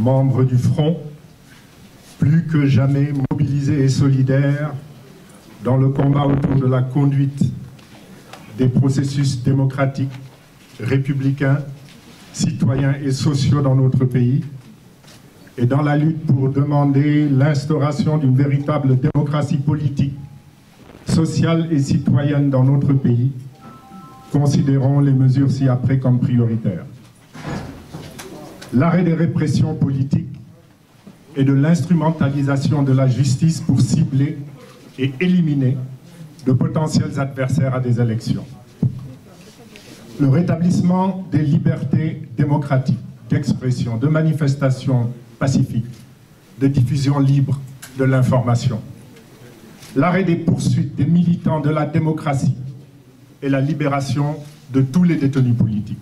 membres du Front, plus que jamais mobilisés et solidaires dans le combat autour de la conduite des processus démocratiques, républicains, citoyens et sociaux dans notre pays, et dans la lutte pour demander l'instauration d'une véritable démocratie politique, sociale et citoyenne dans notre pays, considérons les mesures ci-après comme prioritaires. L'arrêt des répressions politiques et de l'instrumentalisation de la justice pour cibler et éliminer de potentiels adversaires à des élections. Le rétablissement des libertés démocratiques d'expression, de manifestation pacifique, de diffusion libre de l'information. L'arrêt des poursuites des militants de la démocratie et la libération de tous les détenus politiques.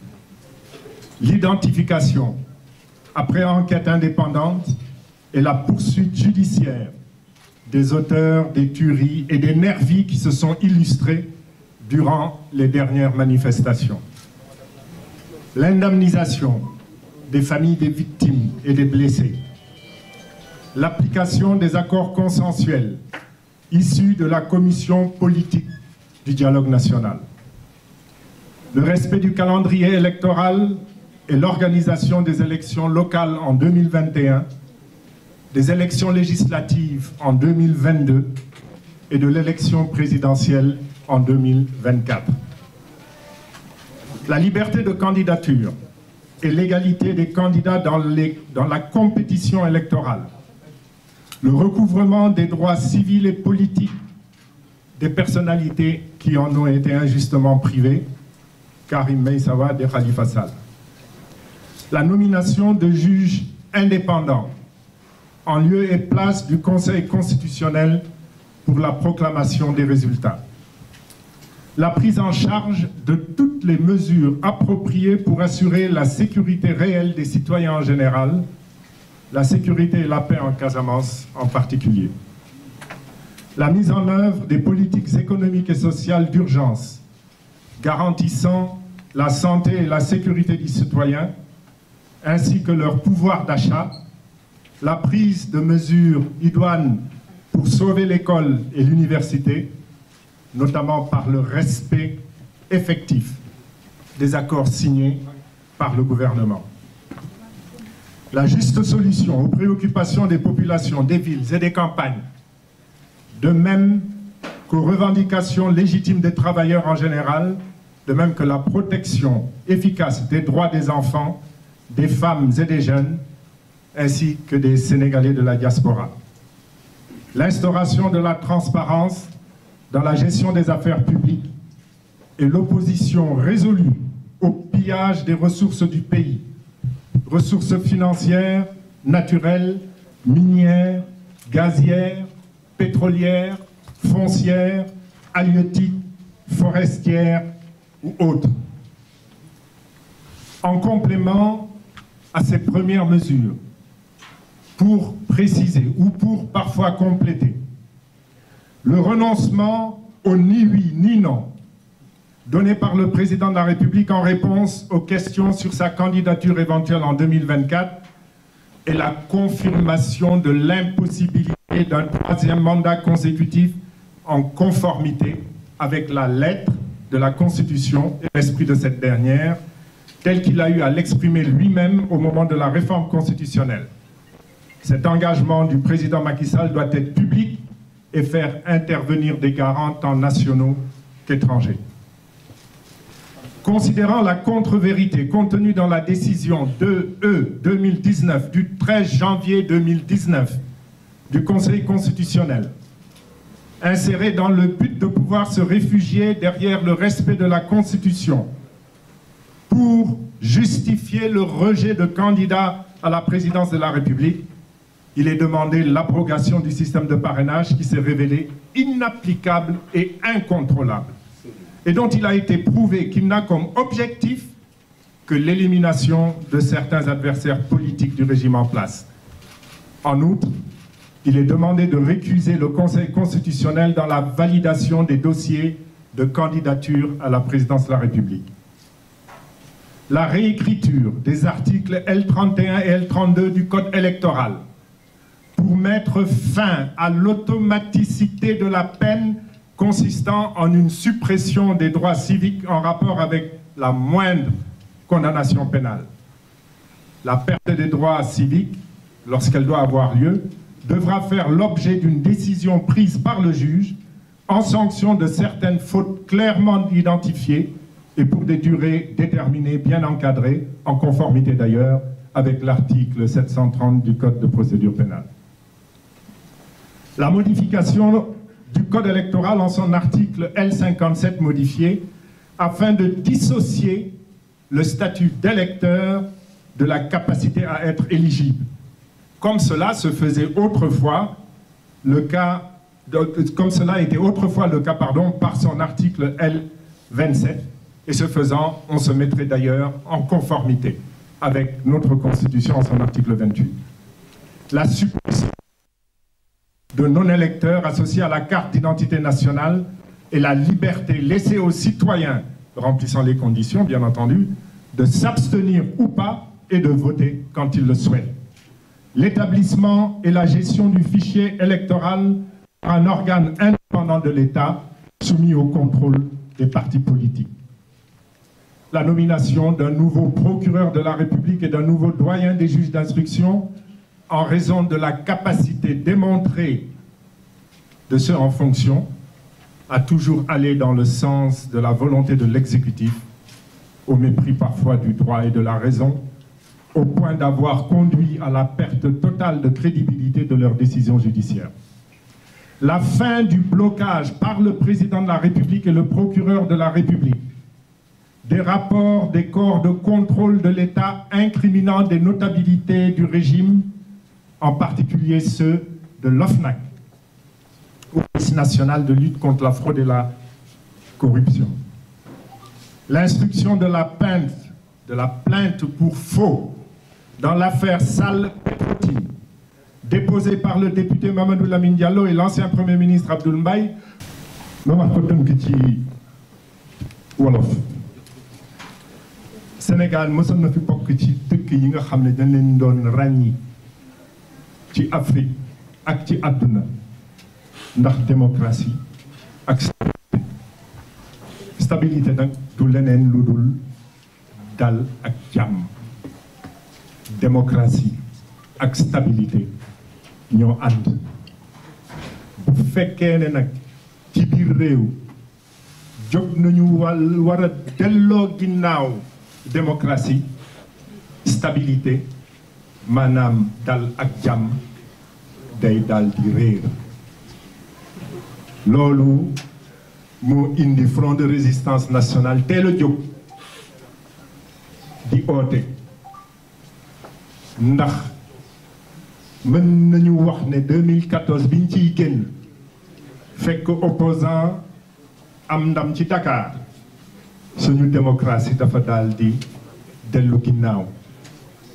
L'identification, après enquête indépendante, et la poursuite judiciaire des auteurs des tueries et des nervis qui se sont illustrés durant les dernières manifestations. L'indemnisation des familles des victimes et des blessés. L'application des accords consensuels issus de la commission politique du dialogue national. Le respect du calendrier électoral et l'organisation des élections locales en 2021, des élections législatives en 2022 et de l'élection présidentielle en 2024. La liberté de candidature et l'égalité des candidats dans la compétition électorale. Le recouvrement des droits civils et politiques des personnalités qui en ont été injustement privées, Karim Meïssa Wade et Khalifa Sall. La nomination de juges indépendants en lieu et place du Conseil constitutionnel pour la proclamation des résultats. La prise en charge de toutes les mesures appropriées pour assurer la sécurité réelle des citoyens en général, la sécurité et la paix en Casamance en particulier. La mise en œuvre des politiques économiques et sociales d'urgence, garantissant la santé et la sécurité des citoyens, ainsi que leur pouvoir d'achat, la prise de mesures idoines pour sauver l'école et l'université, notamment par le respect effectif des accords signés par le gouvernement. La juste solution aux préoccupations des populations, des villes et des campagnes, de même qu'aux revendications légitimes des travailleurs en général, de même que la protection efficace des droits des enfants, des femmes et des jeunes, ainsi que des Sénégalais de la diaspora. L'instauration de la transparence dans la gestion des affaires publiques et l'opposition résolue au pillage des ressources du pays, ressources financières, naturelles, minières, gazières, pétrolières, foncières, halieutiques, forestières ou autres. En complément à ces premières mesures, pour préciser ou pour parfois compléter, le renoncement au ni oui ni non donné par le président de la République en réponse aux questions sur sa candidature éventuelle en 2024 et la confirmation de l'impossibilité d'un troisième mandat consécutif en conformité avec la lettre de la Constitution et l'esprit de cette dernière, tel qu'il a eu à l'exprimer lui-même au moment de la réforme constitutionnelle. Cet engagement du président Macky Sall doit être public et faire intervenir des garants tant nationaux qu'étrangers. Considérant la contre-vérité contenue dans la décision 2E 2019 du 13 janvier 2019 du Conseil constitutionnel, insérée dans le but de pouvoir se réfugier derrière le respect de la Constitution pour justifier le rejet de candidats à la présidence de la République, il est demandé l'abrogation du système de parrainage qui s'est révélé inapplicable et incontrôlable, et dont il a été prouvé qu'il n'a comme objectif que l'élimination de certains adversaires politiques du régime en place. En outre, il est demandé de récuser le Conseil constitutionnel dans la validation des dossiers de candidature à la présidence de la République. la réécriture des articles L31 et L32 du Code électoral pour mettre fin à l'automaticité de la peine consistant en une suppression des droits civiques en rapport avec la moindre condamnation pénale. La perte des droits civiques, lorsqu'elle doit avoir lieu, devra faire l'objet d'une décision prise par le juge en sanction de certaines fautes clairement identifiées et pour des durées déterminées, bien encadrées, en conformité d'ailleurs avec l'article 730 du Code de procédure pénale. La modification du Code électoral en son article L57 modifié afin de dissocier le statut d'électeur de la capacité à être éligible. Comme cela se faisait autrefois le cas, comme cela était autrefois le cas, par son article L27, et ce faisant, on se mettrait d'ailleurs en conformité avec notre Constitution en son article 28. La suppression de non-électeurs associés à la carte d'identité nationale et la liberté laissée aux citoyens, remplissant les conditions, bien entendu, de s'abstenir ou pas et de voter quand ils le souhaitent. L'établissement et la gestion du fichier électoral par un organe indépendant de l'État soumis au contrôle des partis politiques. La nomination d'un nouveau procureur de la République et d'un nouveau doyen des juges d'instruction en raison de la capacité démontrée de ceux en fonction à toujours aller dans le sens de la volonté de l'exécutif, au mépris parfois du droit et de la raison, au point d'avoir conduit à la perte totale de crédibilité de leurs décisions judiciaires. La fin du blocage par le président de la République et le procureur de la République des rapports des corps de contrôle de l'État incriminant des notabilités du régime, en particulier ceux de l'OFNAC, Office national de lutte contre la fraude et la corruption. L'instruction de la plainte pour faux dans l'affaire Sall Petro-Tim, déposée par le député Mamadou Lamine Diallo et l'ancien Premier ministre Abdoul Mbaye, ma wax ko tënk ci wolof. Sénégal mësoon na fi bokk ci dëkk yi nga xam ne dañ leen doon ràññi ci Afrique ak ci àdduna ndax démocratie ak stabilité nag du leneen lu dul dal ak jàmm. Démocratie ak stabilité ñoo ànd. Bu fekkee ne nag ci biir réew jóg nañu war a delloo ginnaaw démocratie, stabilité, maanaam dal ak jàmm day dal di réer. Loolu moo indi front de résistance nationale teel a jóg di oote ndax mën nañu wax ne 2014 biñ ciy génn fekk opposant am ndam ci Dakar suñu démocratie dafa daal di dellu ginnaaw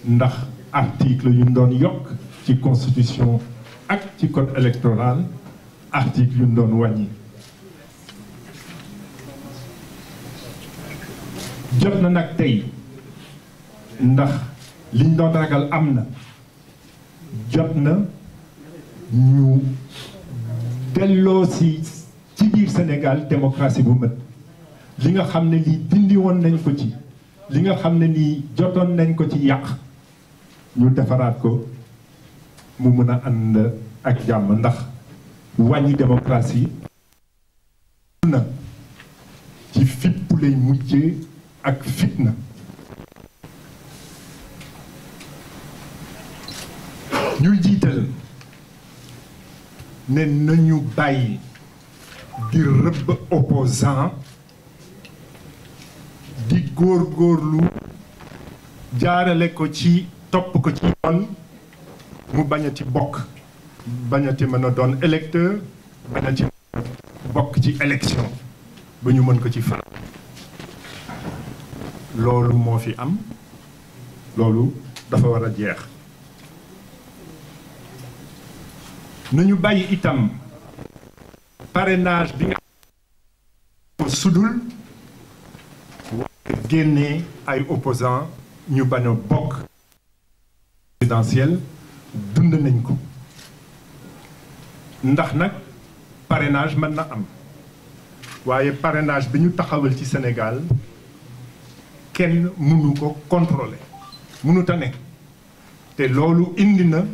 ndax article yu doon yokk ci constitution ak ci code électoral article yu doon wàññi. jot na nag tey ndax liñ doon ragal am na jot na ñu delloo ci biir Sénégal démocratie bu mët li nga xam ne lii dindi woon nañ ko ci li nga xam ne nii jotoon nañ ko ci yàq ñu defaraat ko mu mën a ànd ak jàmm ndax wàññi démocratie na ci fipp lay mujjee ak fitna. ñuy jiital ne nañu bàyyi di rëbb opposant di góorgóorlu jaarale ko ci topp ko ci yoon mu bañati bokk bañati mën a doon électeur bañati bokk ci élection ba ñu mën ko ci fal. loolu moo fi am loolu dafa war a jeex. nañu bàyyi itam parrainage bi nga sudul génnee ay opposants ñu bañ a bokk présidentielle dund nañ ko ndax nag parrainage mën na am waaye parrainage bi ñu taxawal ci Sénégal kenn mënu ko contrôler mënut a nekk te loolu indi na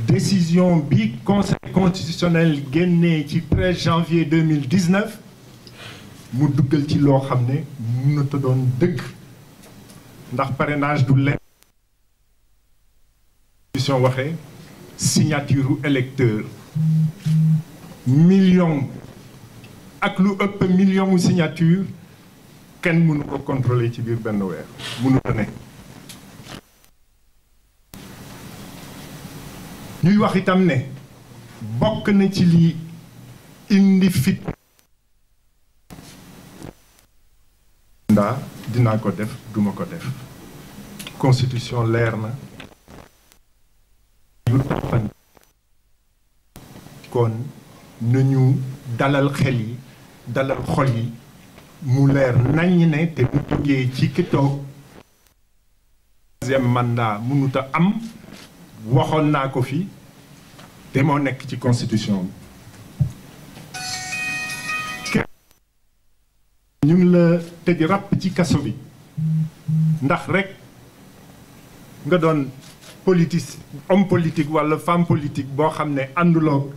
décision bi conseil constitutionnel génnee ci 13 janvier 2019 mu duggal ci loo xam ne mënut a doon dëgg ndax parrainage du leen constitution waxee signature électeur million ak lu ëpp million signature kenn mënu ko contrôler ci biir benn weer mënut a nekk ñuy wax itam ne bokk na ci li indi fit ndaa dinaa ko def duma ko def constitution leer na yu toppan kon nañu dalal xel yi dalal xol yi mu leer nañ ne te mu jógee ci ki toog troisième mandat mënut a am waxoon naa ko fi te moo nekk ci constitution bi ñu ngi la tëj ràpp ci kaso bi ndax rek nga doon homme politique walla femme politique boo xam ne ànduloo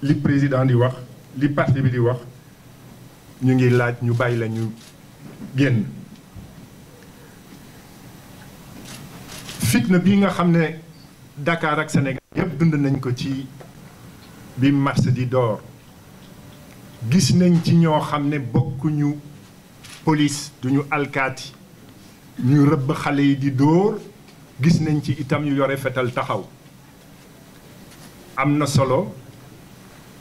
li président di wax li parti bi di wax ñu ngi laaj ñu bàyyi la ñu génn fitna bii nga xam ne Dakar ak Sénégal yëpp dund nañ ko ci bi mars di door gis nañ ci ñoo xam ne bokkuñu police duñu alkaati ñu rëbb xale yi di dóor gis nañ ci itam yu yore fetal taxaw am na solo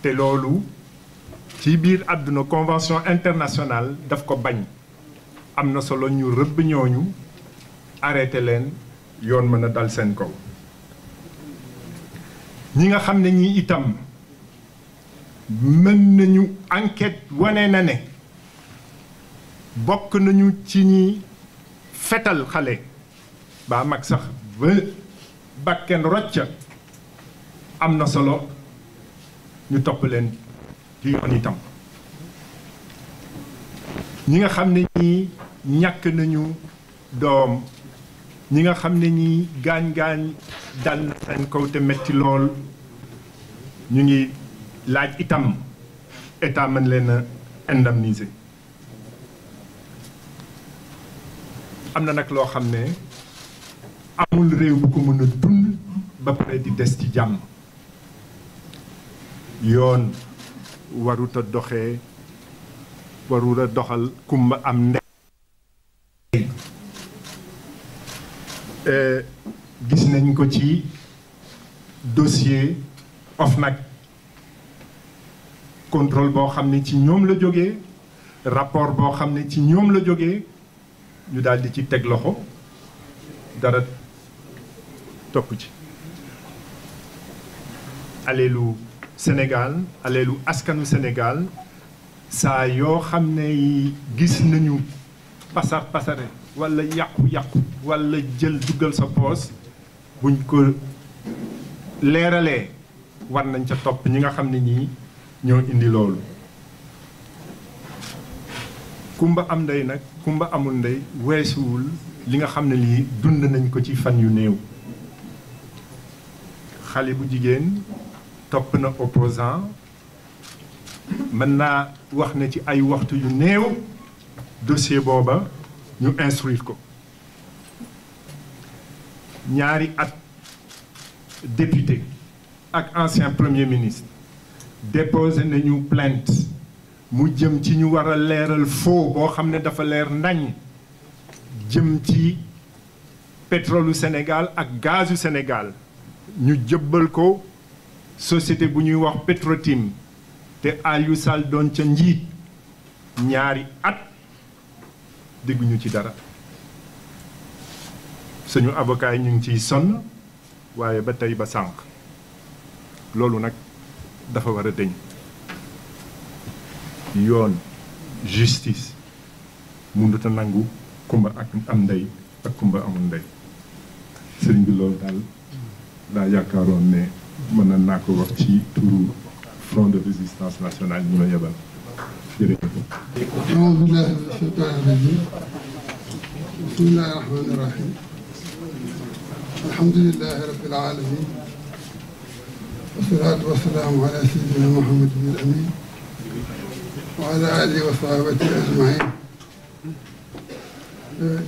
te loolu ci biir àdduna convention internationale daf ko bañ am na solo ñu rëbb ñooñu arrêté leen yoon mën a dal seen kaw ñi nga xam ne ñi itam mën nañu enquête wane na ne bokk nañu ci ñi fetal xale ba mag sax ba bakken rocca am na solo ñu topp leen ci yoon itam ñi nga xam ne ñi ñàkk nañu doom ñi nga xam ne ñi gaañ-gaañ dal na seen kaw te metti lool ñu ngi laaj itam état mën leen a indemniser am na nag loo xam ne amul réew bu ko mën a dund ba pare di des ci jàmm yoon warut a doxee warut a doxal kumba am ndey gis nañ ko ci dossier OFNAC contrôle boo xam ne ci ñoom la jógee rapport boo xam ne ci ñoom la jógee ñu daal di ci teg loxo dara topp ci aleelu Sénégal aleelu askanu Sénégal saa yoo xam ne gis nañu pasar pasare walla yàqu-yàqu walla jël duggal sa poos buñ ko leeralee war nañ ca topp ñi nga xam ne ñii ñoo indi loolu kumba am ndey nag kumba amul ndey weesuwul li nga xam ne lii dund nañ ko ci fan yu néew xale bu jigéen topp na opposant mën naa wax ne ci ay waxtu yu néew dossier booba ñu instruire ko ñaari at député ak ancien premier ministre déposé nañu plainte mu jëm ci ñu war a leeral faux boo xam ne dafa leer nañ jëm ci pétrolu Sénégal ak gazu Sénégal ñu jëbbal ko société bu ñuy wax Petrotim te Aliou Sall doon ca njiit ñaari at dégguñu ci dara suñu avocat yi ñu ngi ciy sonn waaye ba tey ba sànq loolu nag dafa war a dëñ yoon justice mënut a nangu kumba ak am ndey ak kumba amul ndey sëriñ bi loolu daal daa yaakaaroon ne mën naa ko wax ci turu front de résistance nationale ñu la yebal jërëjëf. a'uuzu billaahi mina shaytaani rajiim bismillaahi rahmaani rahiim alhamdulillaahi rabbil aalamiin wassalaatu wassalaamu alaa sayyidinaa Muhammadin al-amiin wa alaa aalihi wa sahbihi ajmaiin.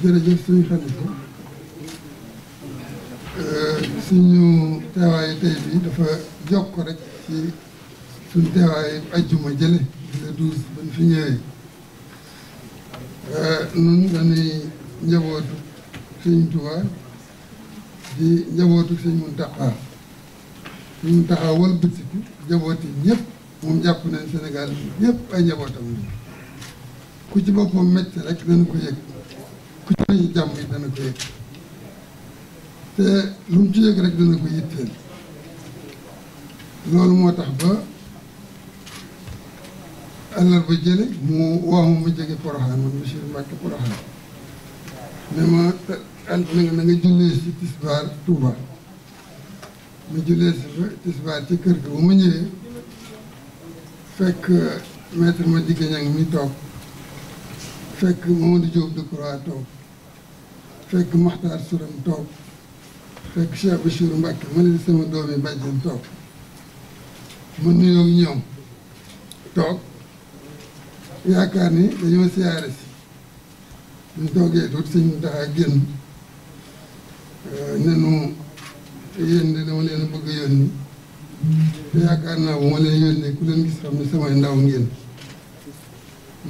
jërëjëf suñu xalifa suñu teewaayu tey bi dafa jokk rek ci suñu teewaayu ajjuma jële le 12 ba ñu fi ñëwee nun dañuy njabootu sëñ Tuubaa di njabootu sëñ Muntaxaa sëñ Muntaxaa wëlbatiku njabooti ñëpp moom jàpp nañ Sénégal ñëpp ay njabootam la ku ci boppam métti rek dana ko yëg ku ci nañu jàmm yi dana ko yëg te lu mu ci yëg rek dana ko yitteel loolu moo tax ba àllarba jële mu wax ma jóge Poroxaan man monsieur Mbacke Poroxaan ne ma na nga jullee si tisbaar Touba ma jullee si fa tisbaar ci kër ga ba ma ñëwee fekk maître ma digg ñang mi toog fekk Mamadou Diop Decroix toog fekk Makhtar Souram toog fekk Cheikh Bachir Mbacke ma ne sama doomi bàjjen toog ma nuyoo ak ñoom toog yaakaar ni dañoo siyaare si ñu toogee tuuti sëñ Muntaxa génn nenu yéen de dama leen bëgg a yónni te yaakaar naa bu ma leen yónnee ku leen gis xam ne samay ndaw ngeen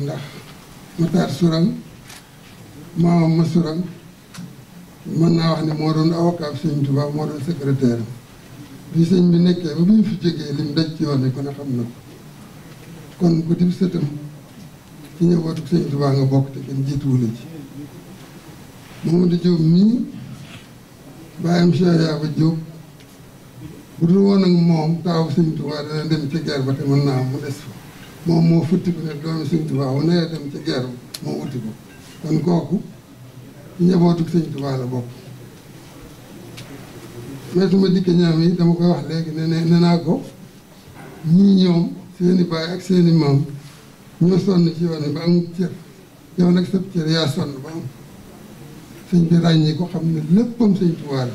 ndax Matar Souram maamam ma Souram mën naa wax ne moo doon avocat bi sëñ Tuubaa moo doon secrétaire bi sëñ bi nekkee ba bi ñu fi jógee lim daj ci yoon bi kon a xam na ko kon ku di sëtam ci njabootu sëñ Tuubaa nga bokk te kenn jiituwu la ci Mamadou Diop mii bàyyam Cheikh Yaba Diop bu dul woon ak moom taawu sëñ Tuubaa dana dem ca guerre ba te mën naa am mu des fa moom moo futti ko ne doomi sëñ Tuubaa bu nee dem ca guerre ba moo wuti ko kon kooku ci njabootu sëñ Tuubaa la bokk meetu ma dikk ñaam yi dama koy wax léegi ne naa ko ñii ñoom seeni baay ak seeni maam ñoo sonn ci yoon ba amul cër yow nag sab cër yaa sonn ba am sëñ bi ràññee ko xam ne léppam sëñ Tuubaa la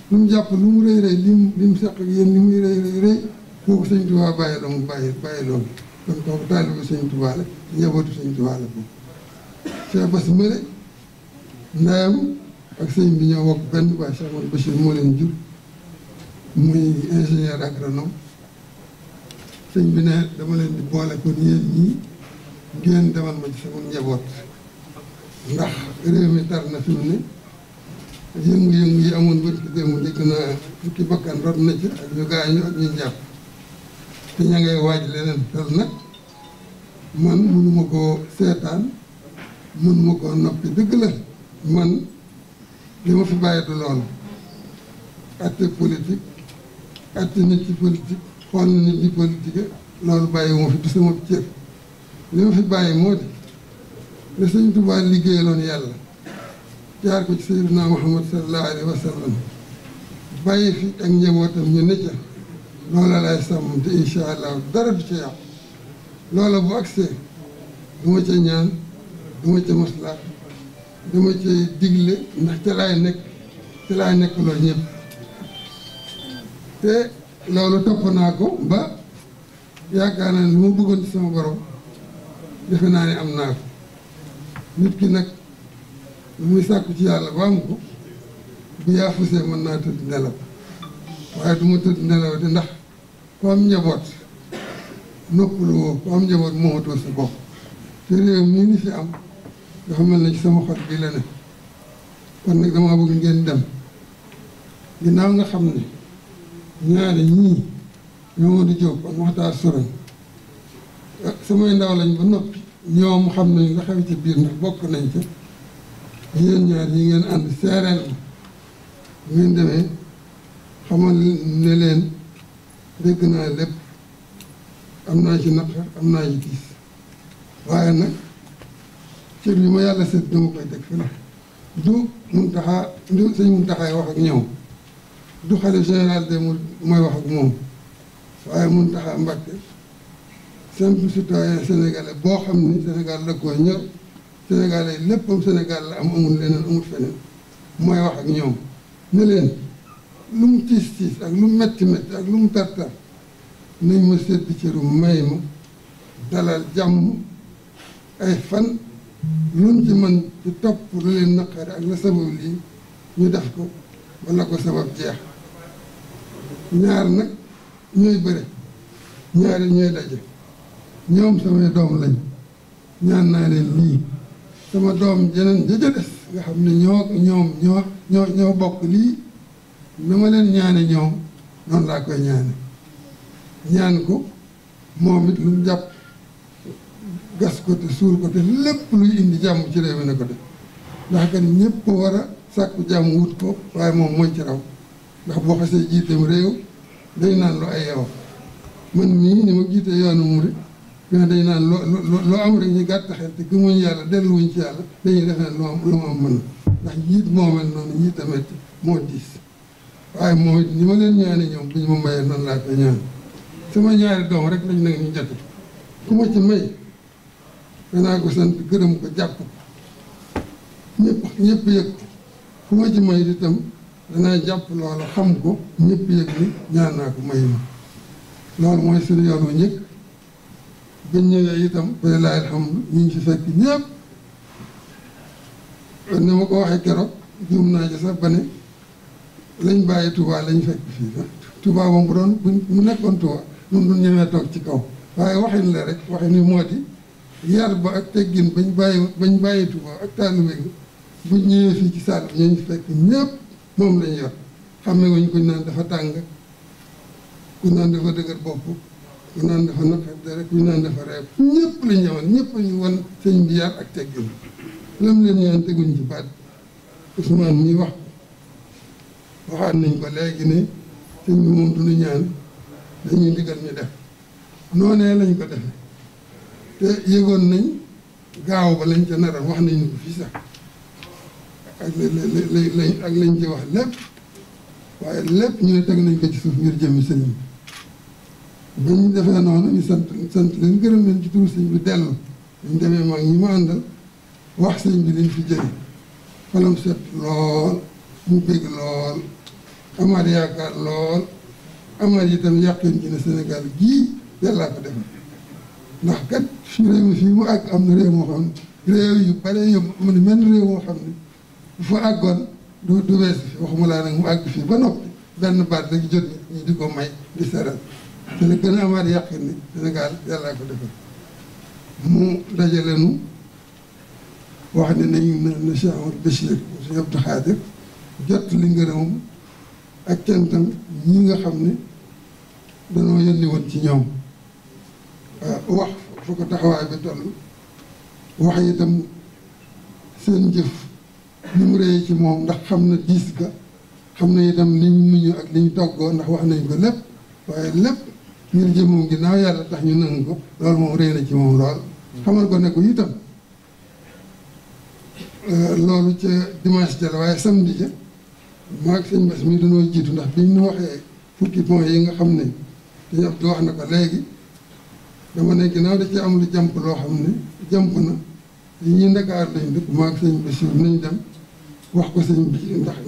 lu mu jàpp lu mu rëy rëy lim seq ak yéen li muy rëy rëy kooku sëñ Tuubaa bàyyi la mu bàyyi loolu kon kooku taalibu sëñ Tuubaa la ci njabootu sëñ Tuubaa la boobu Cheikh Bass Mële ndeyam ak sëñ bi ñoo bokk benn baay Cheikh Amadou Bachir moo leen jur muy ingénieur agronome sëñ bi ne dama leen di boole kon yéen ñii ngeen demal ma ci sama njaboot ndax réew mi tar na fi mu ne yëngu-yëngu yi amoon bët ki démb dégg naa fukki bakkan rot na ci ak ñu gaañu ak ñu jàpp te ña ngay waaj leneen loolu nag man mënuma koo seetaan mënuma koo noppi dëgg la man li ma fi bàyyi du loolu atte politique atte nit ci politique xool na nit ñi politique loolu bàyyi moo fi du sama cër li ma fi bàyyi moo di la sëñ Tuubaa liggéeyaloon yàlla jaar ko ci Sayyidina Muhammad sallallahu alayhi wa sallam bàyyi fi ak njabootam ñu ne ca loola lay sàmm te incha allah dara du ca yàqu loola bu agsee du ma ca ñaan du ma ca maslaa dama ca digle ndax ca laay nekk loolu ñëpp te loolu topp naa ko ba yaakaar naa ne lu ma bëggoon ci sama borom defe naa ne am naa ko nit ki nag lu muy sàkku ci yàlla ba am ko bu yaafusee mën naa tëdd nelaw waaye du ma tëdd nelaw de ndax ku am njaboot noppalu woo ku am njaboot moomatoo sa bopp te réew mii ni fi am dafa mel na ci sama xol bi la ne kon nag dama bëgg ngeen dem ginnaaw nga xam ne ñaari ñii Mamadou Diop ak Makhtar Souram samay ndaw lañ ba noppi ñoom xam nañ la xew ci biir ndax bokk nañ ca yéen ñaar yi ngeen ànd seereel ma bu ngeen demee xamal ne leen dégg naa lépp am naa ci naqar am naa ci tiis waaye nag cër yi ma yàlla seet dama koy teg fi la du Muntaxa du sëñ Muntaxaay wax ak ñoom du xalifa général de mooy wax ak moom waaye Muntaxa Mbàkke simple citoyen sénégalais boo xam ni Sénégal la ko ñor sénégalais léppam Sénégal la am amul leneen amul feneen mooy wax ak ñoom ne leen lu mu tiis tiis ak lu mu metti metti ak lu mu tar tar nañ ma sedd cëru may ma dalal jàmm ay fan luñ ci mën ci topp lu leen naqari ak la sabab lii ñu def ko wala ko sabab jeex ñaar nag ñooy bëre ñaari ñooy daje ñoom samay doom lañ ñaan naa leen lii sama doom jeneen ja des nga xam ne ñoo bokk lii na ma leen ñaane ñoom noonu laa koy ñaan ko moom it lu mu jàpp gas ko te suul ko te lépp luy indi jàmm ci réew mi na ko def ndax kat ñëpp war a sàkku jàmm wut ko waaye moom mooy ci raw ndax boo xasee jiiteem réew day naan lu ay yow man mii ni ma jiite yoonu murid mais dañ naan loo am rek ñu gàtt xel te gëmuñ yàlla delluwuñ ci yàlla dañuy def ne lu ma am mën ndax njiit moo mel noonu njiit tamit moo diis waaye moom it ni ma leen ñaane ñoom bu ñu ma mayee noonu laa koy ñaan sama ñaari doom rek lañ nag ñu jote ku ma ci may danaa ko sant gërëm ko jàpp ko ñëpp yëg ko ku ma ci may itam danaa jàpp loolu xam ko ñëpp yëg ni ñaan naa ko may ma loolu mooy suñu yoon wu njëkk bañ ñëwee itam wallaahi alhamdu ñu ngi fi fekk ñëpp ni ma ko waxee keroog juum naa ci sax ba ne lañ bàyyi Touba lañ fekk fii Touba moom bu doon mu nekkoon Touba ñun du ñëwee toog ci kaw waaye waxin la rek waxin wi moo di yar ba ak teggin bañ bàyyi Touba ak taalibe gi buñ ñëwee fii ci Saalum ñu fekk ñëpp moom lañ yor xamme wuñ kuñ naan dafa tàng kuñ naan dafa dëgër bopp kuñ naan dafa naqar dara kuñ naan dafa reeb ñëpp lañ ñëwoon ñëpp ñu wan sëñ bi yar ak teggin lam leen ñaan teguñ ci baat Ousmane ñi waxaat nañ ko léegi ne sëñ bi moom duñu ñaan dañuy ndigal ñu def noonee lañ ko defe te yëgoon nañ gaaw ba lañ ca naroon wax nañ ko fii sax ak lañ ci wax lépp waaye lépp ñu ne teg nañ ko ci suuf ngir jëmmi sëñ bi ba ñu defee noonu ñu sant leen gërëm leen ci turu sëñ bi dellu ñu demee mag ñi ma àndal wax sëñ bi liñ fi jële xolam set lool mu bëgg lool amaat yaakaar lool amaat itam yàqin ci ne Sénégal gii yàllaa ko defal ndax kat fi réew mi fii mu àgg am na réew moo xam ne réew yu bare yu mu ne mel réew moo xam ne bu fa àggoon du weesu fi waxuma laa nag mu àgg fii ba noppi benn baat rek jot ñi di ko may di seral te la gën a amaat yàqin ni Sénégal yàllaa ko defal mu dajale nu wax ne nañu na Cheikh Amadou Bachir Cheikh Abdou Khadir jot li ngërëmam ak cantam ñi nga xam ne danoo yónni woon ci ñoom wax fa ko taxawaay bi toll wax itam seen jëf ni mu réyee ci moom ndax xam na diis ga xam na itam li ñu muñu ak li ñu toggoo ndax wax nañ ko lépp waaye lépp ngir jëmum ginnaaw yàlla tax ñu nangu ko loolu moom réy na ci moom lool xamal ko ne ko itam loolu ca dimanche ja la waaye samedi ja maag sëñ Bass mi dañoo jiitu ndax bi ñu waxee fukki point yi nga xam ne dañu ab di wax na ko léegi dama ne ginnaaw da ci am lu jàmp loo xam ne jàmp na yi ñuy Ndakaar lañ dëkk maag sëñ Bass nañ dem wax ko sëñ bi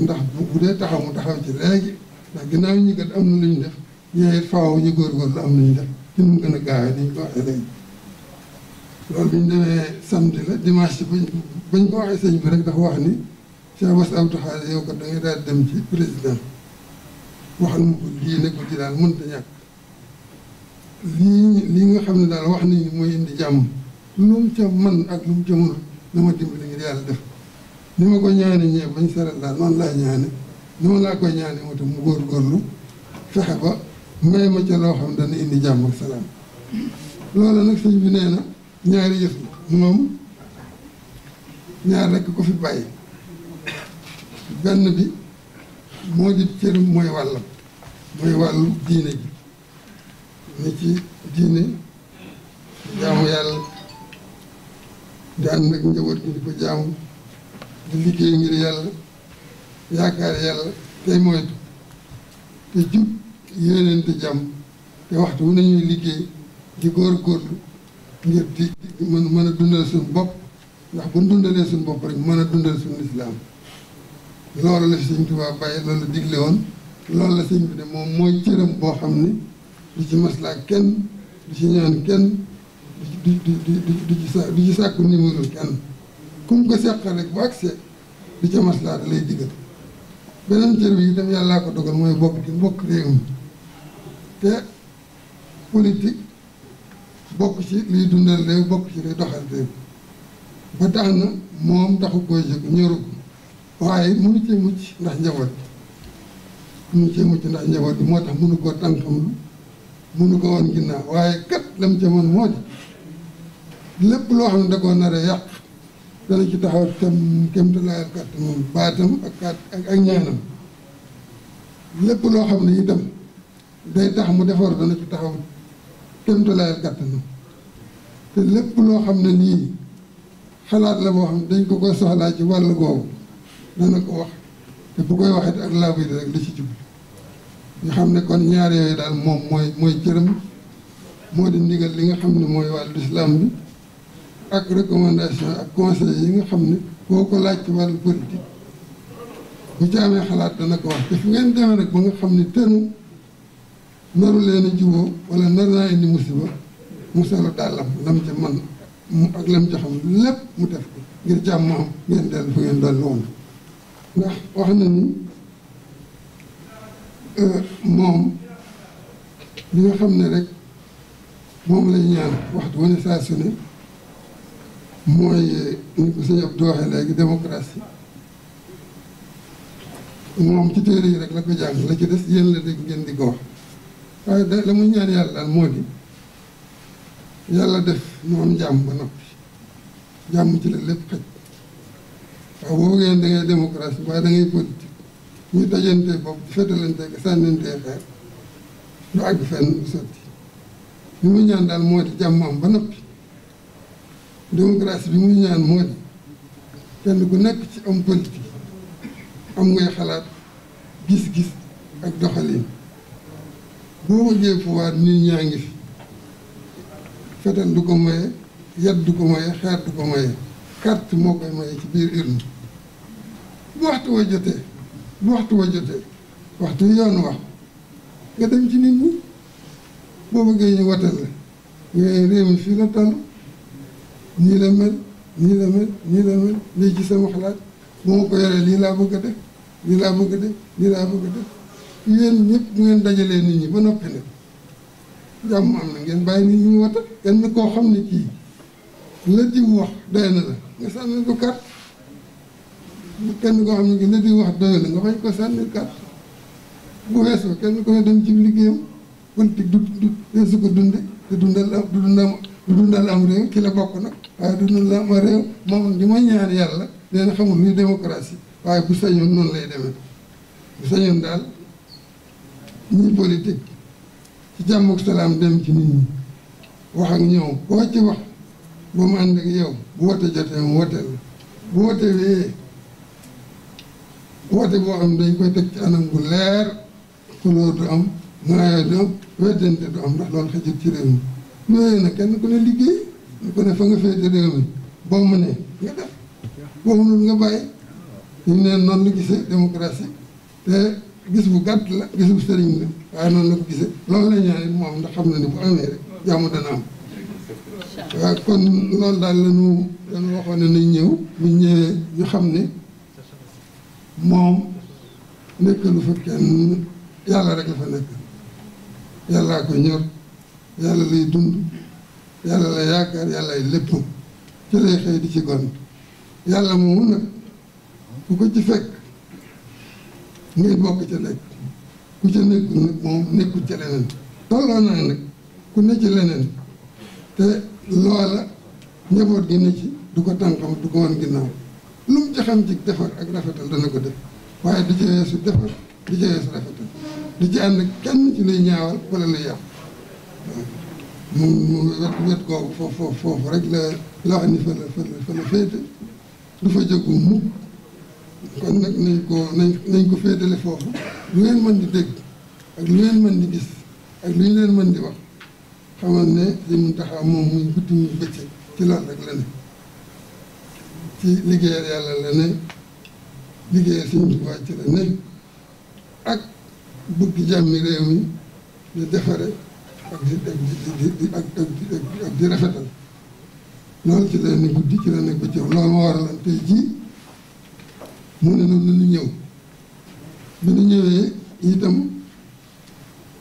ndax bu dee taxaw mu taxaw ci léegi ndax ginnaaw ñi kat am na lu ñu def ñooy faaw ñu góorgóorlu am nañu def ci mu gën a gaawee ni ñu ko waxee léegi loolu bi ñu demee samedi la dimanche bañ ko waxee sëñ bi rek dafa wax ni Cheikh Bass Abdou Khadir yow kat da ngay daal dem ci président waxal ma ko lii ne ko ci daal mënta ñàkk lii nga xam ne daal wax nañu mooy indi jàmm lu mu ca mën ak lu mu ca mënul na ma dimbali ngir yàlla def ni ma ko ñaane ñee bañ seral daal noonu laa ñaane noonu laa koy ñaane moo tax mu góorgóorlu fexe ba may ma ca loo xam dana indi jàmm ak salaam loolu nag sëñ bi nee na ñaari yëf moom ñaar rekk ko fi bàyyi benn bi moo di cëram mooy wàllam mooy wàllu diine ji ni ci diine jaamu yàlla di ànd ak njaboot gi di ko jaamu di liggéey ngir yàlla yaakaar yàlla tey moytu te jub yéeneente jàmm te waxtu wu nañuy liggéey di góorgóorlu ngir di mën a dundal suñu bopp ndax bu dundalee suñu bopp rek mën a dundal suñu lislaam loolu la fi sëñ Tuubaa bàyyi loolu la digle woon loolu la sëñ bi ne moom mooy cëram boo xam ne du ci maslaa kenn du ci ñaan kenn du ci sàkku numéro kenn ku mu ko seqal rek bu agsee du ca maslaa da lay digal beneen cër bi itam yàllaa ko dogal mooy bokk ci mbokk réew mi te politique bokk ci liy dundal réew bokk ci liy doxal réew ba tax na moom taxu koy jóg ñoru ko waaye mënu cee mucc ndax njaboot bi mënu cee mucc ndax njaboot bi moo tax mënu koo tànqamlu mënu ko woon ginnaaw waaye kat lam ca mën moo di lépp loo xam ne da koo nar a yàq dana ci taxaw kémta layal kàtt moom baatam ak ñaanam lépp loo xam ne itam day tax mu defar dana ci taxaw kémta layal kàtt moom te lépp loo xam ne nii xalaat la boo xam ne dañ ko koy soxlaa ci wàll googu dana ko wax te bu koy waxee ak laa bi rek li ci jub nga xam ne kon ñaar yooyu daal moom mooy cëram moo di ndigal li nga xam ne mooy wàllu islam bi ak recommandation ak conseil yi nga xam ne boo ko laaj ci wàllu politique bu ci amee xalaat dana ko wax te fu ngeen demee nag ba nga xam ne tënu naru leen a juboo wala nar naa indi musiba musalu dàllam lam ca man ak lam ca xam lépp mu def ko ngir jàmm am ngeen dellu fu ngeen dolli woon ndax wax na ni moom li nga xam ne rek moom lay ñaan waxtu wane saa su ne mooy ni ko sëñ Abdou waxee léegi démocratie moom ci téere yi rek la ko jàng la ci des yéen la dégg ngeen di ko wax waaye da la muy ñaan yàlla daal moo di yàlla def mu am jàmm ba noppi jàmm ci la lépp xëj waaw boobu ngeen da ngay démocratie waaye da ngay politique ñu dajante bopp di fetalante ak sànnantee xeer du àgg fenn du sotti li muy ñaan daal moo di jàmm am ba noppi démocratie bi muy ñaan moo di kenn ku nekk ci am politique am ngay xalaat gis-gis ak doxalin boo bëggee pouvoir nit ñaa ngi fi fetal du ko maye yat du ko maye xeer du ko maye carte moo koy maye ci biir urne bu waxtu wa jotee waxtu yoon wax nga dem ci nit ñi boo bëggee ñu watal la nga réew mi fii la toll nii la mel lii ci sama xalaat bu ma ko yoree lii laa bëgg a def yéen ñëpp bu ngeen dajalee nit ñi ba noppi nag jàmm am na ngeen bàyyi nit ñi wata kenn koo xam ne kii la diw wax doy na la nga sànnil ko carte kenn koo xam ne kii la diw wax doy na nga bañ ko sànnil carte bu weesoo kenn ko ne dem ci liggéeyam politique du su ko dunde te du dundal am réew ci la bokk nag waaye du dundal am réew moom li ma ñaan yàlla leen xamul luy démocratie waaye bu sañoon noonu lay demee bu sañoon daal ñi politique ci jàmm ak salaam dem ci nit ñi wax ak ñoom boo ci wax ba mu ànd ak yow bu wote jotee mu wote la bu wote wee wote boo xam ne dañ koy teg ci anam gu leer xuloo du am ŋaayoo du am weddante du am ndax loolu xëjut ci réew mi yooyu nag kenn ku ne liggéey ku ne fa nga féete réew mi boo mënee nga def boo mënul nga bàyyi ñu neen noonu la gisee démocratie te gis bu gàtt la gis bu sëriñ la waaye noonu la ko gisee loolu la ñaan moom ndax xam na ni bu amee rek jàmm dana am waaw kon loolu daal lañu waxoon ne nañ ñëw bu ñëwee ñu xam ne moom nekkalu fa kenn yàlla rek la fa nekk yàllaa ko ñor yàlla lay dund yàlla la yaakaar yàlla ay léppam ci lay xëy di ci gont yàlla moomu nag ku ko ci fekk ngay bokk ca nekk ku ca nekkul nag moom nekkul ca leneen tolloo naa nag ku ne ci leneen te loola njaboot gi ne ci du ko tànqam du ko wan ginnaaw lu mu ci xam ci defar ak rafetal dana ko def waaye du ci weesu defar du ci weesu rafetal du ci ànd kenn ci luy ñaawal wala luy yàq waaw moom wet googu foofu rek loo xam ni fa la féete du fa jógu mukk kon nag nañ ko féetale foofu lu ngeen mën di dégg ak lu ngeen mën di gis ak lu ñu leen mën di wax xamal ne Sëñ Muntaxa moom muy guddi muy bëccëg ci loolu rek la ne ci liggéeyal yàlla la ne liggéeyal Sëñ Tuubaa ci la ne ak bëgg jàmmi réew mi di defare ak di rafetal loolu ci la ne guddi ci la ne bëccëg loolu moo waraloon tey jii mu ne noonu la ñu ñëw bi ñu ñëwee itam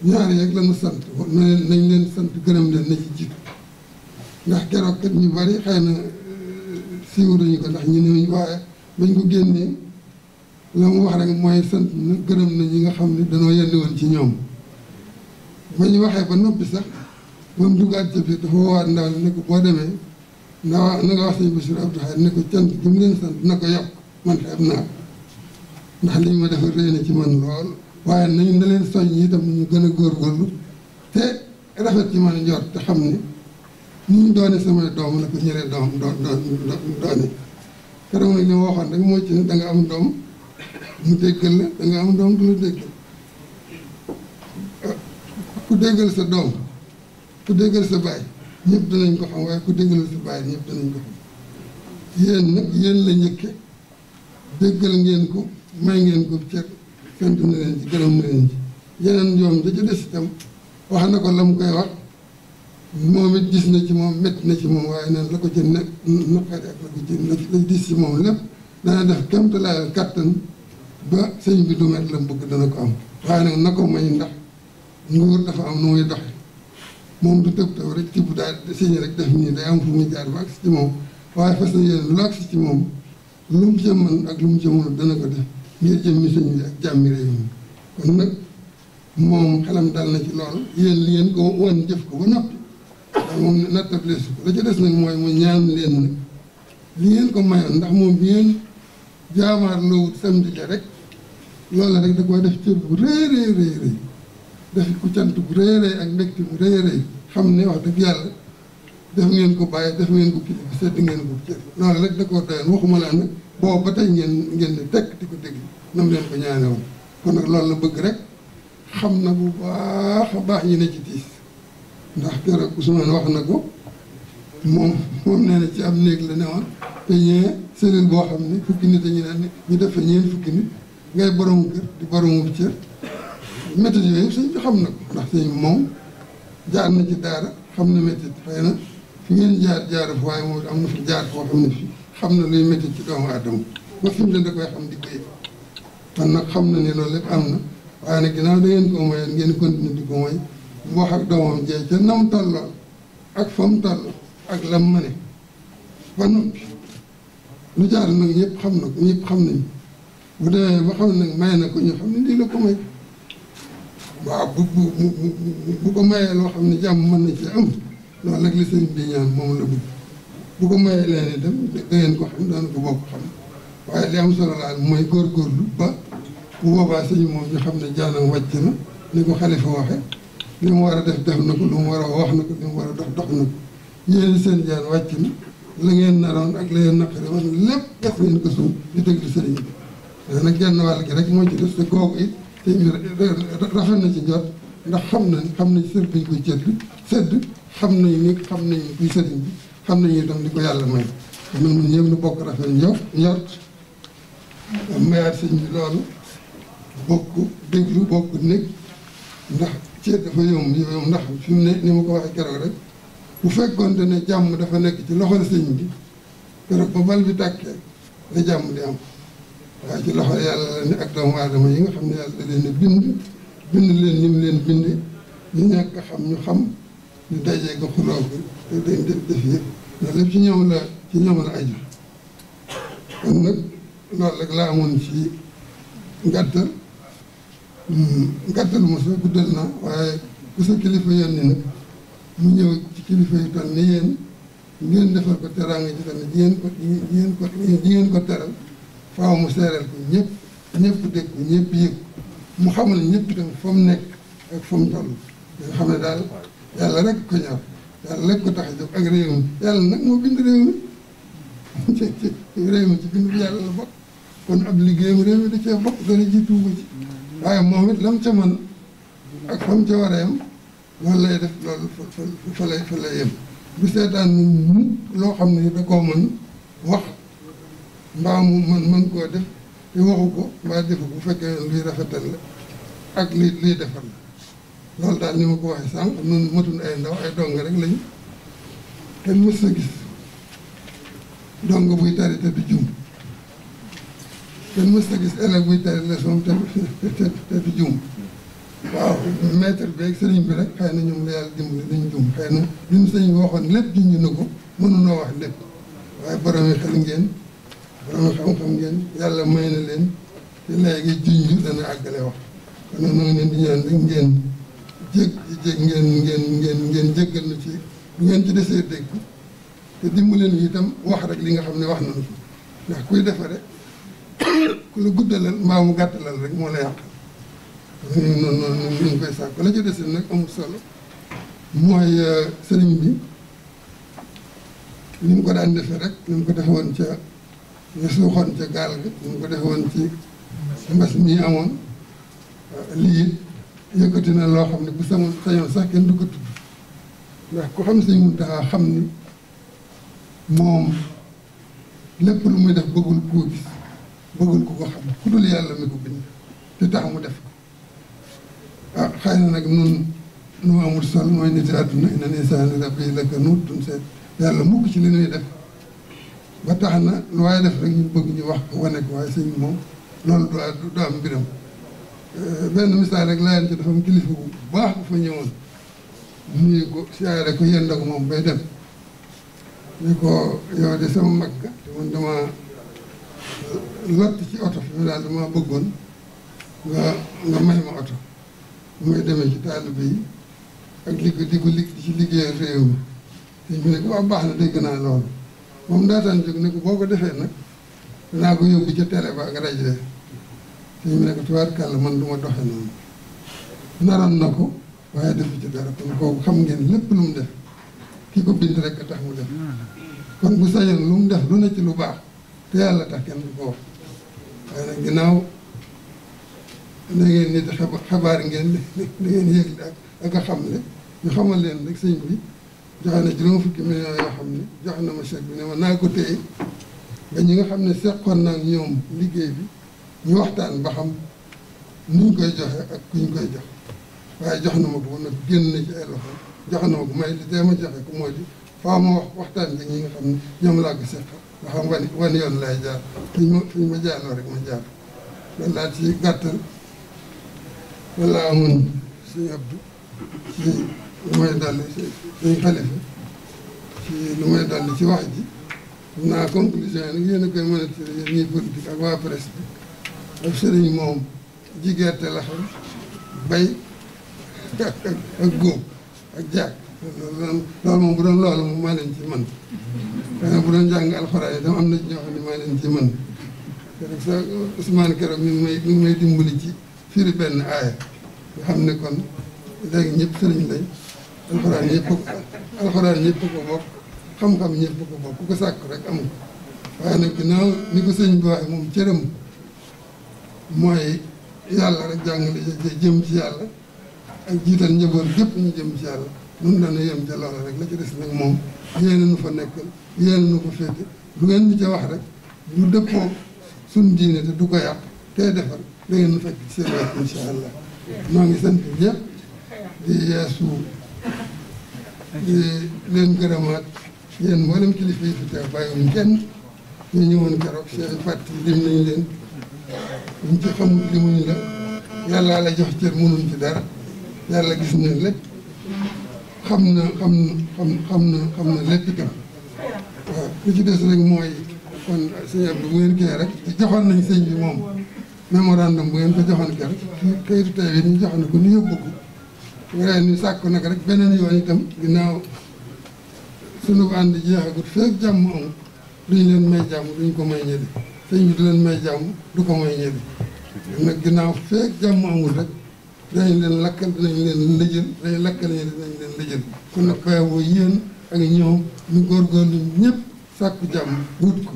ñaari rek la ñu sant nañ leen sant gërëm leen na ci jiitu ndax keroog kat ñu bari xëy na siiwaruñu ko ndax ñu ne waaye bañ ko génnee la mu wax rek mooy sant na gërëm na ñi nga xam ne dañoo yendi woon ci ñoom ba ñu waxee ba noppi sax ba mu duggaat ca biir dafa woowaat ndaw ne ko boo demee na nga wax sëñ Bassirou Abdou Khadre ne ko cant gi mu leen sant na ko yokk man xeeb naa ko ndax li ñu ma defal rëy na ci man lool waaye nañu na leen soññ itam ñu gën a góorgóorlu te rafet ci man njort te xam ne ni ñu doone samay doom la ko ñëree doom doone keroog nag li ma waxoon rek moo ci ne da nga am doom mu déggal la da nga am doom du la déggal ku déggal sa doom ku déggal sa baay ñëpp dinañ ko xam waaye ku déggal sa baay ñëpp dinañ ko xam yéen nag yéen la njëkke déggal ngeen ko may ngeen ko cër sant na leen ci gërëm na leen ci yeneen yoon da ci des itam wax na ko la mu koy wax moom it gis na ci moom métti na ci moom waaye neen la ko ci nekk naqari ak la ko ci la dis ci moom lépp dana def kéemtalaayal kàttan ba sëñ bi du met la mu bëgg dana ko am waaye nag na ko may ndax nguur dafa am nu muy doxe moom du tëb tëb rek tibb daal sëñ rek def nii day am fu muy jaar ba agsi ci moom waaye fas na yéen lu agsi ci moom lu mu ca mën ak lu mu ca mënul dana ko def ngir jëmmi sëñ bi ak jàmmi réew mi kon nag moom xelam dal na ci lool yéen li ngeen ko wan jëf ko ba noppi ndax moom nattable su ko la ca des nag mooy mu ñaan leen nag li ngeen ko mayoon ndax moom bi ngeen jaamaar loowut samedi ja rek loolu rek da koy def cër bu rëy def ku cant bu rëy ak mbégte bu rëy xam ne wax dëgg yàlla def ngeen ko bàyyi def ngeen ko kilifa sedd ngeen ko cër loolu rek da koo doyoon waxuma laa nag boobu ba tey ngeen ne tekk di ko dégg nam leen ko ñaane woon kon nag loolu la bëgg rek xam na bu baax a baax ñi ne ci tiis ndax keroog Ousmane wax na ko moom nee na ci am néeg la ne woon te ñee cellule boo xam ne fukki nit ñu ne ñu def fa ñeen fukki nit ngay boromu kër di boromu cër méthode yooyu sëñ bi xam na ko ndax sëñ bi moom jaar na ci daara xam na méthode xëy na fi ngeen jaar fa waaye moom am na fa jaar foo xam ne fi xam na luy méthode ci doomu aadama ba fi mu ne da koy xam di koy kon nag xam na ni loolu lépp am na waaye nag ginnaaw da ngeen ko mayoon ngeen continuer di ko may mu wax ak doomam jee ca nam tolloo ak fa mu toll ak lam ma ne ba noppi lu jaar nag ñëpp xam na ko ñëpp xam nañu bu demee ba xam nag may na ko ñu xam ne lii la ko may waaw bu ko mayee loo xam ne jàmm mën na ci am loolu nag li sëñ bi ñaan moom la bëgg bu ko mayee leen itam da ngeen ko xam dana ko bokk xam waaye li am solo laal mooy góorgóorlu ba bu boobaa sëñ moom ñu xam ne jaanam wàcc na ni ko xalifa waxe li mu war a def na ko lu mu war a wax na ko li mu war a dox na ko yéen seen jaan wàcc na la ngeen naroon ak la ngeen naqari woon lépp def ngeen ko suuf di déglu sëriñ bi mais nag genn wàll gi rek moo ci des te kooku it sëñ bi rafet na ci jot ndax xam na sër biñ koy sedd xam nañ kuy sëriñ bi xam nañu itam li ko yàlla may ñun ñëpp nu bokk rafet njort mayaat sëñ bi loolu bokk déglu bokk nekk ndax ceet dafa yomb ndax fi mu ne ni ma ko waxee keroog rek bu fekkoonte ne jàmm dafa nekk ci loxol sëñ bi keroog ba bal bi tàkkee la jàmm di am waaye ci loxol yàlla la ne ak doomu aadama yi nga xam ne yàlla da leen bind leen ni mu leen binde ñu ñàkk xam ñu xam ñu dajee ko xuloo ko te dañ def yëpp loolu lépp ci ñoom la aju kon nag loolu rek laa amoon ci ngàttal ma sax guddal naa waaye ku sa kilifa yónni nag mu ñëw ci kilifa yu toll ni yéen ngeen defal ko teraanga ci tamit ngeen ko teral faaw mu seereel ko ñëpp dégg ko ñëpp yëg mu xamal ñëpp itam fa mu nekk ak fa mu toll nga xam ne daal yàlla rek ko ñor yàlla lépp ko tax a jóg ak réew mi yàlla nag moo bind réew mi ci réew mi ci bind bi yàlla la bokk kon ab liggéeyam réew mi da cee bokk dara jiitu ko ci waaye moom it lam ca man ak fa mu ca war a yem loolu lay def loolu fa lay yem bu seetaan mu loo xam ne da koo mën wax mbaa mu mën koo def te waxu ko mbaa defu ko bu fekkee luy rafetal la ak liy defar la loolu daal ni ma ko waxee sànq nun matun ay ndaw ay dong rek lañu kenn mës sa gis dong buy tari te du jum kenn mës sa gis élève buy tari leçon te du jum waaw maître bi ak sëriñ bi rek xëy na ñoom la yàlla dimbali dañu jum xëy na ñun sëriñ bi waxoon lépp junj na ko mënunoo wax lépp waaye boromi xel ngeen boromi xam-xam ngeen yàlla may na leen te léegi junj dana àggale wax kon nag ngi leen di ñaan rek ngeen jéggal na ci lu ngeen ci desee dégg te dimbali leen itam wax rek li nga xam ne wax nañu ko ndax kuy defare ku la guddalal mbaa mu gàttalal rek moo la yàqal noonu ñu ngi koy sàkk la ci des nag amul solo mooy sëriñ bi ni mu ko daan defee rek ni mu ko defe woon ca ñu suuxoon ca gaal ga ni mu ko defe woon ci mbas mi amoon lii yëkkati na loo xam ne bu sañoon sax kenn du ko tudd ndax ku xam Sëriñ Muntaxa xam ni moom lépp lu muy def bëggul koo gis bëggul ku ko xam ku dul yàlla mi ko bind te tax mu def ko ah xëy na nag nun nu amul sol mooy nit àdduna inna insaana rabbi lakanuud duñ seet yàlla mukk ci li ñuy def ba tax na lu waaye def rek ñu bëgg ñu wax ko wane ko waaye sëñ moom loolu du am mbiram benn misaal rek laayeen ci dafa am kilifa bu baax bu fa ñëwoon nuyu ko siyaare ko yend ak moom bay dem ni ko yow de sama mag ga te man dama lott ci oto fi mu daal dama bëggoon nga may ma oto bu may demee ci taalibe yi ak di ci liggéeyal réew mi te ñu ne ko waaw baax na dégg naa loolu moom daataan jóg ne ko boo ko defee nag danaa ko yóbbu ca télé ba ak rajo te ñu ne ko tubaarkàlla man du ma doxe noonu naroon na ko waaye defu ci dara kon kooku xam ngeen lépp lu mu def ki ko bind rek a tax mu def kon bu sañoon lu mu def lu ne ci lu baax te yàlla tax kenn du ko wax waaye nag ginnaaw da ngeen nit xabaar ngeen da ngeen yëg ak a xamle ñu xamal leen rek sëñ bi joxe na juróom fukki millions yoo xam ne jox na ma chèque bi ne ma naa ko téye ba ñi nga xam ne seqoon naa ñoom liggéey bi ñu waxtaan ba xam nuñ koy joxe ak kuñ koy jox waaye jox na ma ko nag génn na ci ay loxo jox na ma ko may li tee ma joxe ko moo di faa ma waxtaan ci ñi nga xam ne ñoom laa ko seq nga xam wan yoon laay jaar fiñ ma jaarloo rek ma jaar loolu laa ci gàttal walla amoon suñu Abdou ci lu may dolli suñu xalifa ci lu may dolli ci wax ji xam naa conclusion yi nag yéen a koy mën a tiré yéen ñii politique ak waa presse bi ak sëriñ moom ji gerte la xam bay ak góob ak jaag loolu moom bu doon loolu moom maa leen ci mën xëy na bu doon jàng alxuraan itam am na ci ñoo xam ne maa leen ci mën keroog sa Ousmane keroog mi ngi may dimbali ci firi benn aaya nga xam ne kon léegi ñëpp sëriñ lañ alxuraan ñëpp ko bokk xam-xam ñëpp ko bokk ku ko sàkk rek amul waaye nag ginnaaw ni ko sëñ bi waxee moom cëram mooy yàlla rek jàngale jëm ci yàlla ak jiital njaboot gépp ñu jëm ci yàlla nun dana yem ca loola rek la ci des nag moom yéena nu fa nekkal yéena nu ko féete lu ngeen ñu ca wax rek lu dëppoo suñ diine te du ko yàq tey defar da ngeen nu fekk ci seen wet insha allah maa ngi sant ñëpp di yeesu di leen gërëmaat yéen mboolem kilifa yi fi teew bàyyiwuñ kenn ñu ñëwoon keroog seen fàtt lim nañu leen ñu ci xamul limuñu la yàlla la jox cër mënuñ ci dara yàlla gis na lépp xam na lépp itam waaw lu ci des rek mooy kon sëñ Abdou bu ngeen kii rek joxoon nañ sëñ bi moom mémorandum bu ngeen ko joxoon keroog kayitu tey bi ñu joxoon ko ñu yóbbu ko waaye ñu sàkk nag rek beneen yoon itam ginnaaw sunu ànd jeexagut feeg jàmm amul duñu leen may jàmm duñ ko may ñëli sëñ bi du leen may jàmm du ko may ñëli nag ginnaaw feeg jàmm amul rek dinañ leen lakkal dinañ leen lëjël dinañ lakkal ñi dinañ leen lëjël kon nag bayaboo yéen ak ñoom ñu góorgóorlu ñëpp sàkku jàmm wut ko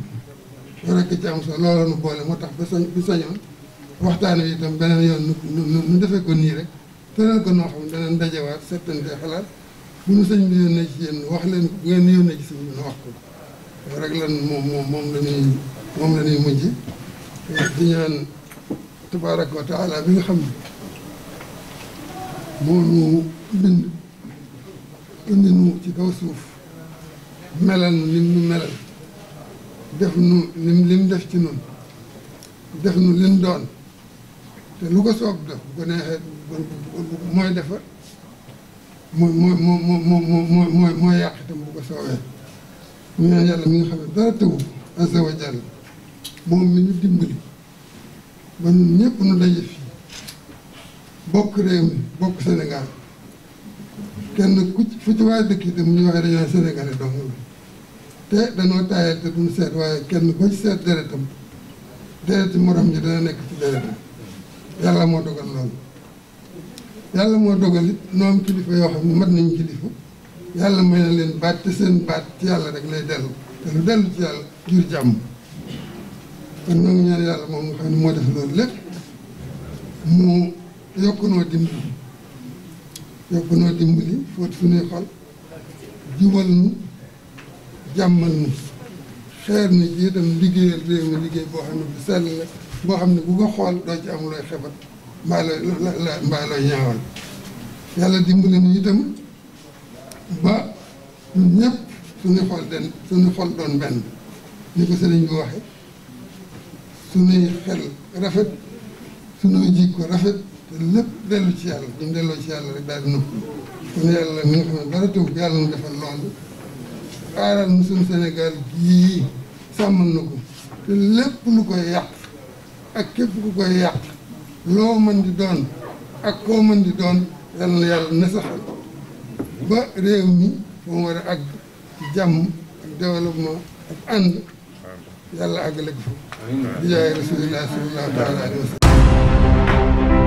loolu rekk ci am solo loolu nu boole moo tax bi sañoon waxtaan wi itam beneen yoon nu defee ko nii rek tëral ko noo xam ne danañ dajewaat settante xalaat bu nu sëñ bi yónnee ci yéen wax leen ko bu ngeen yónnee ci sëñ bi nu wax ko loolu rek lan moom la ñuy mujj di ñaan tabaaraka wa taala bi nga xam ne moo nu bind indi nu ci kaw suuf melal nu lim nu melal def nu lim def ci nun def nu lim doon te lu ko soob def bu ko neexee mooy defar mooy yàq itam bu ko soobee ñu ñaan yàlla mi nga xam ne dara tëwu azza wa jalla moom mi ñu dimbali ba ñun ñëpp nu daje fii bokk réew mi bokk Sénégal kenn fu ci waaye dëkk itam ñu waxee dañoo Sénégalais dong la te danoo taayal te duñu seet waaye kenn ko ci seet deretam dereti morom ji dana nekk ci deretam yàlla moo dogal loolu yàlla moo dogal it noom kilifa yoo xam ne mat nañ kilifa yàlla may na leen baat te seen baat ci yàlla rek lay dellu te lu dellu ci yàlla jur jàmm kon ñoo ngi ñaan yàlla moom nga xam ne moo def loolu lépp mu yokk noo dimbali fóot suñuy xol jubal nu jàmmal nu xeer ni ji itam liggéeyal réew mi liggéey boo xam ne bu sell la boo xam ne bu ko xool doo ci am looy xebat mbaa looy ñaawal yàlla dimbali nu itam ba ñun ñëpp suñu xol doon benn ni ko sëriñ bi waxe suñuy xel rafet suñuy jikko rafet te lépp dellu ci yàlla ñu delloo ci yàlla rek daal di nëpp kon yàlla mi nga xam ne dara tëw yàlla nu defal loolu aaral nu suñu Sénégal gii sàmmal na ko te lépp lu koy yàq ak képp ku koy yàq loo mën di doon ak koo mën di doon yàlla na yàlla nasaxal ba réew mi fa mu war a àgg ci jàmm ak développement ak ànd yàlla àggale ko fa di jaay rasulillah sallallahu taala alayhi wa sallam